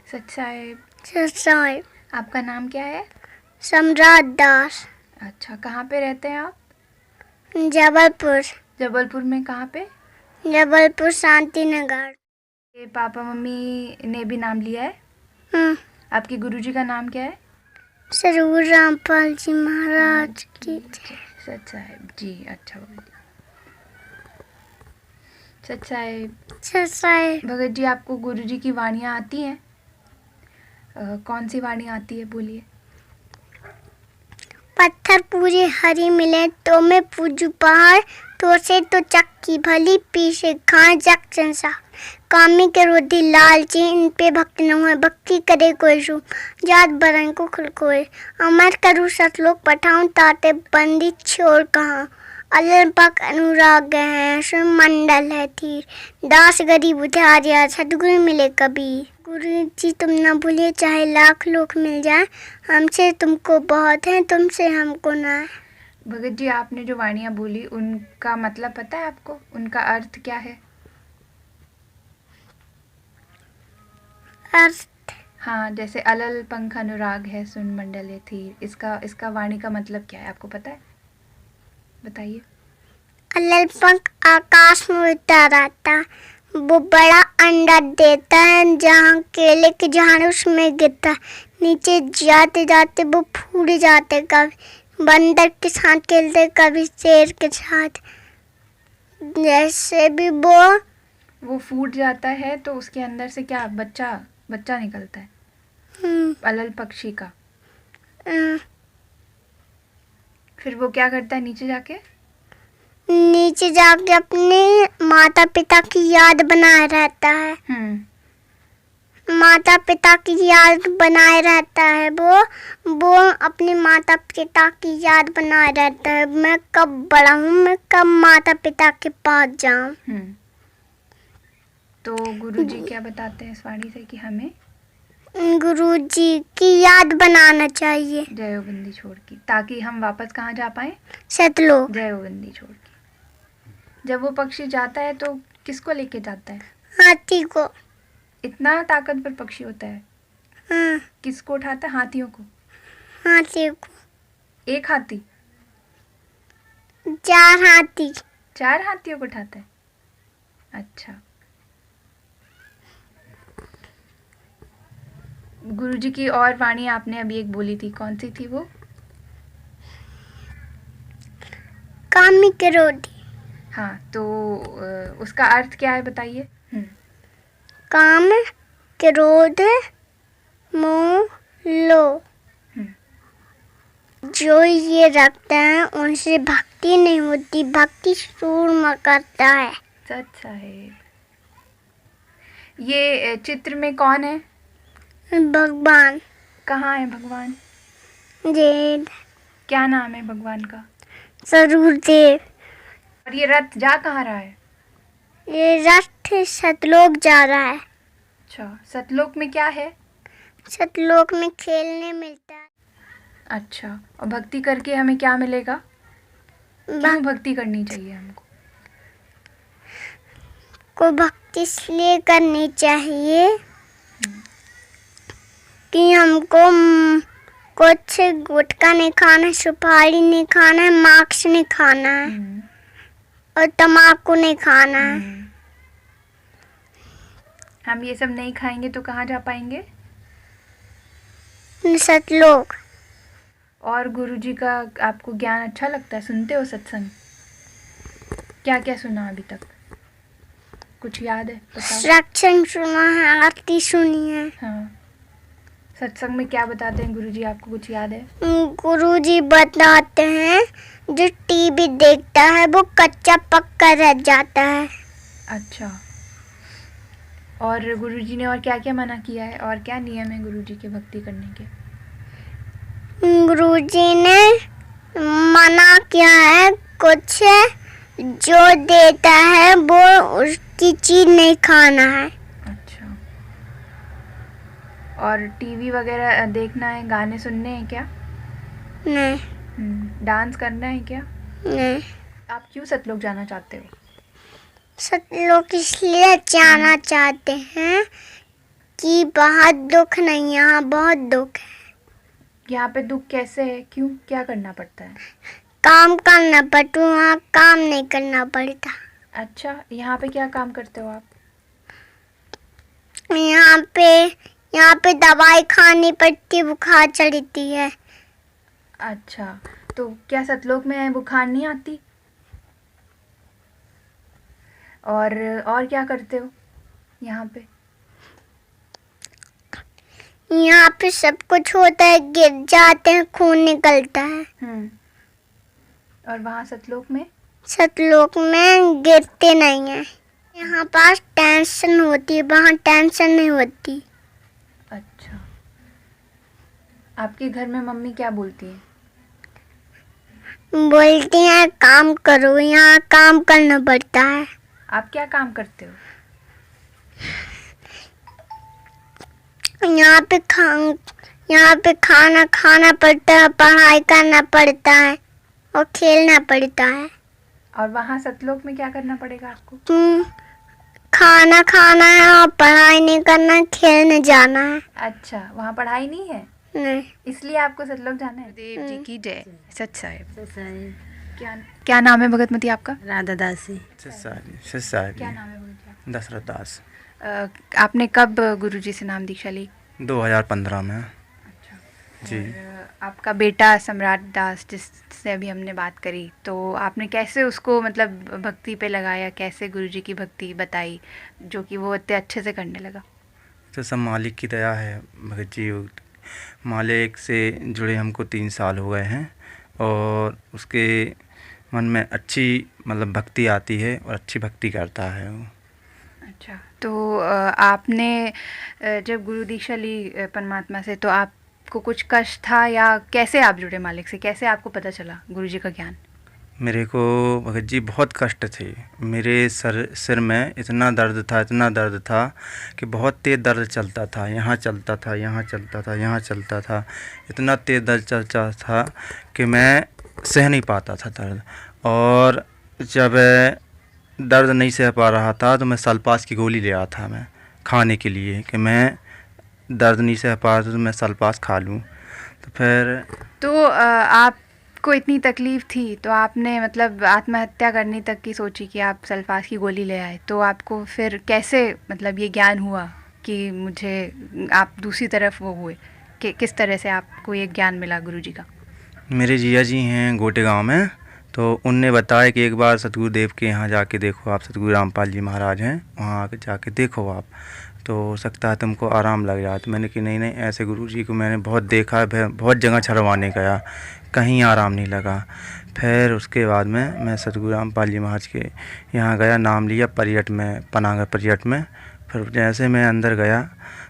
सच साहेब। सच साहेब। आपका नाम क्या है? सम्राट दास। अच्छा, कहाँ पे रहते हैं आप? जबलपुर। जबलपुर में कहाँ पे? जबलपुर शांति नगर। ये पापा मम्मी ने भी नाम लिया है? आपके गुरुजी का नाम क्या है? सरूर रामपाल जी महाराज की। सच साहेब जी। अच्छा सच साहेब। सच साहेब। भगत जी, आपको गुरुजी की वाणियाँ आती हैं? कौन सी वाणी आती है, बोलिए। पत्थर पूरी हरी मिले तो मैं पूजू पहाड़, तो से तो चक्की भली पीछे खाए जग संसार। कामी के रोधी लालची इन पे भक्ति न हुए, भक्ति करे कोई सु जात बरन को खुलकोए। अमर करूँ सतलोक पठाऊं ताते बंदी छोड़ कहाँ। अलर पक अनुराग है मंडल है थी, दास गरीब उधारिया सदगुरु मिले कबीर। गुरु जी तुम न भूलिए चाहे लाख लोग मिल जाए, हमसे तुमको बहुत है तुमसे हमको ना है। भगत जी, आपने जो वाणियाँ बोली उनका मतलब पता है आपको? उनका अर्थ क्या है? अर्थ? हाँ, जैसे अलल पंख अनुराग है सुन मंडल है थी, इसका वाणी का मतलब क्या है, आपको पता है? बताइए। अलल पंख आकाश में उड़ता रहता, वो बड़ा अंडा देता है, जहाँ केले के झाड़ उसमें गिरता, नीचे जाते जाते वो फूट जाते, कभी बंदर के साथ खेलते कभी शेर के साथ। जैसे भी वो फूट जाता है तो उसके अंदर से क्या बच्चा निकलता है? अलल पक्षी का। फिर वो क्या करता है नीचे जाके अपने माता पिता की याद बनाए रहता है। माता पिता की याद बनाए रहता है, वो अपने माता पिता की याद बनाए रहता है, मैं कब बड़ा हूँ, मैं कब माता पिता के पास जाऊँ। तो गुरुजी क्या बताते हैं इस वाणी से कि हमें गुरुजी की याद बनाना चाहिए, जयोबंदी छोड़ की, ताकि हम वापस कहाँ जा पाए? सतलोक। जयोबंदी छोड़ की। जब वो पक्षी जाता है तो किसको लेके जाता है? हाथी को। इतना ताकतवर पक्षी होता है? किसको उठाता है? हाथियों को। हाथी को। एक हाथी? 4 हाथी। 4 हाथियों को उठाता है? अच्छा। गुरुजी की और वाणी आपने अभी एक बोली थी, कौन सी थी वो? कामी के रोधी। हाँ, तो उसका अर्थ क्या है, बताइए। काम क्रोध मोह लोभ, जो ये रखते हैं उनसे भक्ति नहीं होती, भक्ति सूरमा करता है। सच साहेब। ये चित्र में कौन है? भगवान। कहाँ है भगवान? जेद। क्या नाम है भगवान का? सरूर देव। और ये रथ जा कहाँ रहा है? ये रथ सतलोक जा रहा है। अच्छा, सतलोक में क्या है? सतलोक में खेलने मिलता है। अच्छा, और भक्ति करके हमें क्या मिलेगा? क्यों भक्ति करनी चाहिए हमको? को भक्ति इसलिए करनी चाहिए कि हमको कुछ गुटखा नहीं खाना, सुपारी नहीं खाना है, मार्क्स नहीं खाना है और तम्बाकू नहीं खाना है। हम ये सब नहीं खाएंगे तो कहाँ जा पाएंगे? सतलोक। और गुरुजी का आपको ज्ञान अच्छा लगता है? सुनते हो सत्संग? क्या क्या सुना अभी तक? कुछ याद है? सत्संग सुना है, आरती सुनी है। हाँ, सत्संग में क्या बताते हैं गुरुजी, आपको कुछ याद है? गुरुजी बताते हैं जो टीवी देखता है वो कच्चा पक्का रह जाता है। अच्छा, और गुरुजी ने और क्या क्या मना किया है, और क्या नियम है गुरुजी के भक्ति करने के? गुरुजी ने मना किया है कुछ जो देता है वो उसकी चीज नहीं खाना है। अच्छा, और टीवी वगैरह देखना है, गाने सुनने हैं क्या? नहीं। डांस करना है क्या? नहीं। आप क्यों सतलोक जाना चाहते हो? सतलोक इसलिए जाना चाहते हैं कि बहुत दुख नहीं, यहाँ बहुत दुख है। यहाँ पे दुख कैसे है, क्यों, क्या करना पड़ता है? काम करना पड़ता, वहाँ काम नहीं करना पड़ता। अच्छा, यहाँ पे क्या काम करते हो आप? यहाँ पे दवाई खानी पड़ती, बुखार चढ़ती है। अच्छा, तो क्या सतलोक में बुखार नहीं आती? और क्या करते हो यहाँ पे? यहाँ पे सब कुछ होता है, गिर जाते हैं, खून निकलता है। और वहाँ सतलोक में? सतलोक में गिरते नहीं है। यहाँ पास टेंशन होती है, वहाँ टेंशन नहीं होती। अच्छा, आपके घर में मम्मी क्या बोलती है? बोलती हैं काम करो, यहाँ काम करना पड़ता है। आप क्या काम करते हो? यहाँ पे खाना खाना पड़ता है, पढ़ाई करना पड़ता है और खेलना पड़ता है। और वहाँ सतलोक में क्या करना पड़ेगा आपको? खाना खाना है और पढ़ाई नहीं करना, खेलने जाना है। अच्छा, वहाँ पढ़ाई नहीं है? नहीं। इसलिए आपको सतलोक जाना है। देव जी की जय। सच साहिब। क्या नाम है भगतमती आपका? राधा दासी। क्या नाम है भगत जी? दशरथ दास। आपने कब गुरुजी से नाम दीक्षा ली? 2015 में। अच्छा जी। और आपका बेटा सम्राट दास जिससे अभी हमने बात करी, तो आपने कैसे उसको मतलब भक्ति पे लगाया, कैसे गुरुजी की भक्ति बताई जो कि वो इतने अच्छे से करने लगा? तो सब मालिक की दया है भगत जी। मालिक से जुड़े हमको 3 साल हो गए हैं और उसके मन में अच्छी मतलब भक्ति आती है और अच्छी भक्ति करता है वो। अच्छा, तो आपने जब गुरु दीक्षा ली परमात्मा से, तो आपको कुछ कष्ट था या कैसे आप जुड़े मालिक से, कैसे आपको पता चला गुरुजी का ज्ञान? मेरे को भगत जी बहुत कष्ट थे। मेरे सिर में इतना दर्द था कि बहुत तेज़ दर्द चलता था, यहाँ चलता था, यहाँ चलता था, यहाँ चलता था। इतना तेज़ दर्द चलता था कि मैं सह नहीं पाता था दर्द। और जब दर्द नहीं सह पा रहा था तो मैं सल्पास की गोली ले आया था मैं खाने के लिए, कि मैं दर्द नहीं सह पा रहा था तो मैं सल्पास खा लूँ। तो फिर तो आपको इतनी तकलीफ़ थी तो आपने मतलब आत्महत्या करने तक की सोची कि आप सल्फास की गोली ले आए। तो आपको फिर कैसे मतलब ये ज्ञान हुआ कि मुझे, आप दूसरी तरफ वो हुए कि किस तरह से आपको ये ज्ञान मिला गुरुजी का? मेरे जिया जी हैं गोटे गांव में, तो उनने बताया कि एक बार सतगुरु देव के यहाँ जाके देखो आप, सतगुरु रामपाल जी महाराज हैं, वहाँ आके जाके देखो आप, तो हो सकता है तुमको आराम लग जाए। तो मैंने कि नहीं, ऐसे गुरुजी को मैंने बहुत देखा है, बहुत जगह छड़वाने गया, कहीं आराम नहीं लगा। फिर उसके बाद में मैं सतगुरु रामपाल जी महाराज के यहाँ गया, नाम लिया पर्यट में, पनागर पर्यट में। फिर जैसे मैं अंदर गया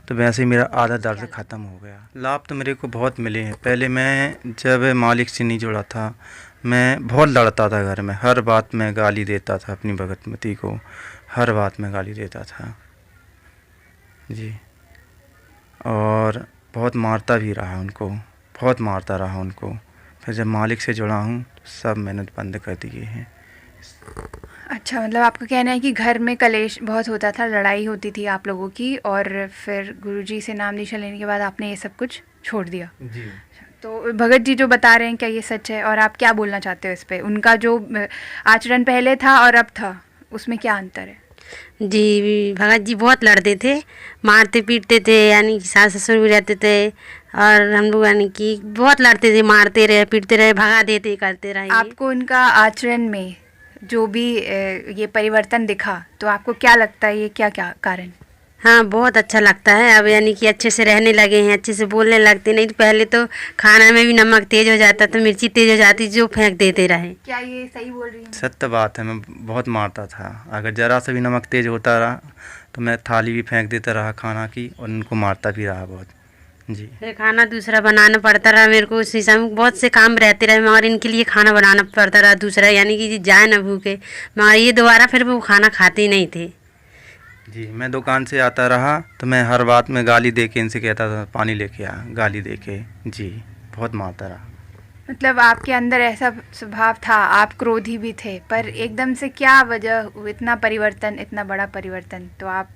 तो वैसे ही मेरा आधा दर्द ख़त्म हो गया। लाभ तो मेरे को बहुत मिले हैं। पहले मैं जब मालिक से नहीं जुड़ा था, मैं बहुत लड़ता था घर में, हर बात में गाली देता था अपनी भगतमती को, हर बात में गाली देता था जी। और बहुत मारता भी रहा उनको, बहुत मारता रहा उनको। फिर जब मालिक से जुड़ा हूँ तो सब मैंने बंद कर दिए हैं। अच्छा, मतलब आपका कहना है कि घर में कलेश बहुत होता था, लड़ाई होती थी आप लोगों की, और फिर गुरुजी से नाम दीक्षा लेने के बाद आपने ये सब कुछ छोड़ दिया जी। तो भगत जी जो बता रहे हैं क्या ये सच है, और आप क्या बोलना चाहते हो इस पे? उनका जो आचरण पहले था और अब था उसमें क्या अंतर है? जी, भगत जी बहुत लड़ते थे, मारते पीटते थे, यानी कि सास ससुर भी रहते थे, और हम लोग यानी कि बहुत लड़ते थे, मारते रहे, पीटते रहे, भगा देते, करते रहे। आपको उनका आचरण में जो भी ये परिवर्तन दिखा, तो आपको क्या लगता है ये क्या क्या कारण? हाँ, बहुत अच्छा लगता है अब, यानी कि अच्छे से रहने लगे हैं, अच्छे से बोलने लगते। नहीं तो पहले तो खाना में भी नमक तेज हो जाता था, मिर्ची तेज हो जाती, जो फेंक देते रहे। क्या ये सही बोल रही हैं? सत्य बात है, मैं बहुत मारता था। अगर ज़रा सा भी नमक तेज होता रहा तो मैं थाली भी फेंक देता रहा खाना की, और उनको मारता भी रहा बहुत जी। फिर खाना दूसरा बनाना पड़ता रहा मेरे को, उस समय बहुत से काम रहते रहे, मगर इनके लिए खाना बनाना पड़ता रहा दूसरा, यानी कि जाए ना भूखे, मगर ये दोबारा फिर वो खाना खाते नहीं थे जी। मैं दुकान से आता रहा तो मैं हर बात में गाली दे के इनसे कहता था पानी लेके आ, गाली दे के जी, बहुत मारता रहा। मतलब आपके अंदर ऐसा स्वभाव था, आप क्रोधी भी थे, पर एकदम से क्या वजह इतना परिवर्तन, इतना बड़ा परिवर्तन? तो आप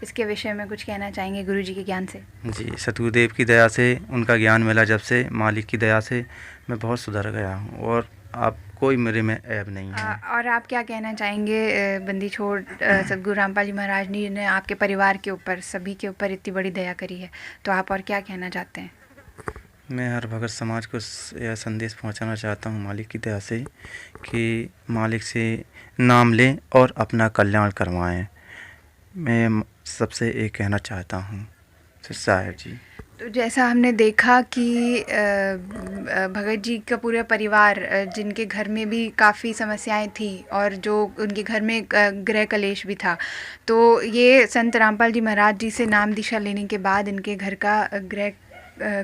इसके विषय में कुछ कहना चाहेंगे गुरुजी के ज्ञान से? जी, सतगुरुदेव की दया से, उनका ज्ञान मिला जब से, मालिक की दया से मैं बहुत सुधर गया हूँ और अब कोई मेरे में ऐब नहीं है। और आप क्या कहना चाहेंगे बंदी छोड़ सतगुरु रामपाल जी महाराज जी ने आपके परिवार के ऊपर, सभी के ऊपर इतनी बड़ी दया करी है, तो आप और क्या कहना चाहते हैं? मैं हर भगत समाज को यह संदेश पहुंचाना चाहता हूं मालिक की दया से कि मालिक से नाम लें और अपना कल्याण करवाएं। मैं सबसे ये कहना चाहता हूं साहब जी। तो जैसा हमने देखा कि भगत जी का पूरा परिवार, जिनके घर में भी काफ़ी समस्याएं थी और जो उनके घर में गृह कलेश भी था, तो ये संत रामपाल जी महाराज जी से नाम दीक्षा लेने के बाद इनके घर का गृह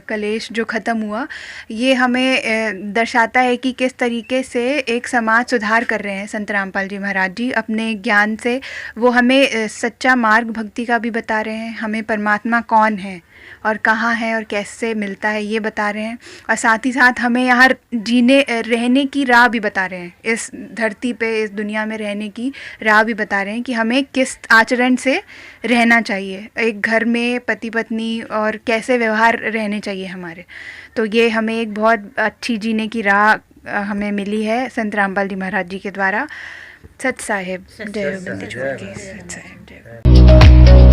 कलेश जो ख़त्म हुआ, ये हमें दर्शाता है कि किस तरीके से एक समाज सुधार कर रहे हैं संत रामपाल जी महाराज जी अपने ज्ञान से। वो हमें सच्चा मार्ग भक्ति का भी बता रहे हैं, हमें परमात्मा कौन है और कहाँ है और कैसे मिलता है ये बता रहे हैं, और साथ ही साथ हमें यहाँ रहने की राह भी बता रहे हैं, इस धरती पे, इस दुनिया में रहने की राह भी बता रहे हैं कि हमें किस आचरण से रहना चाहिए, एक घर में पति पत्नी, और कैसे व्यवहार रहने चाहिए हमारे। तो ये हमें एक बहुत अच्छी जीने की राह हमें मिली है संत रामपाल जी महाराज जी के द्वारा। सत साहिब जय बंदी छोड़ के, सत साहिब जय।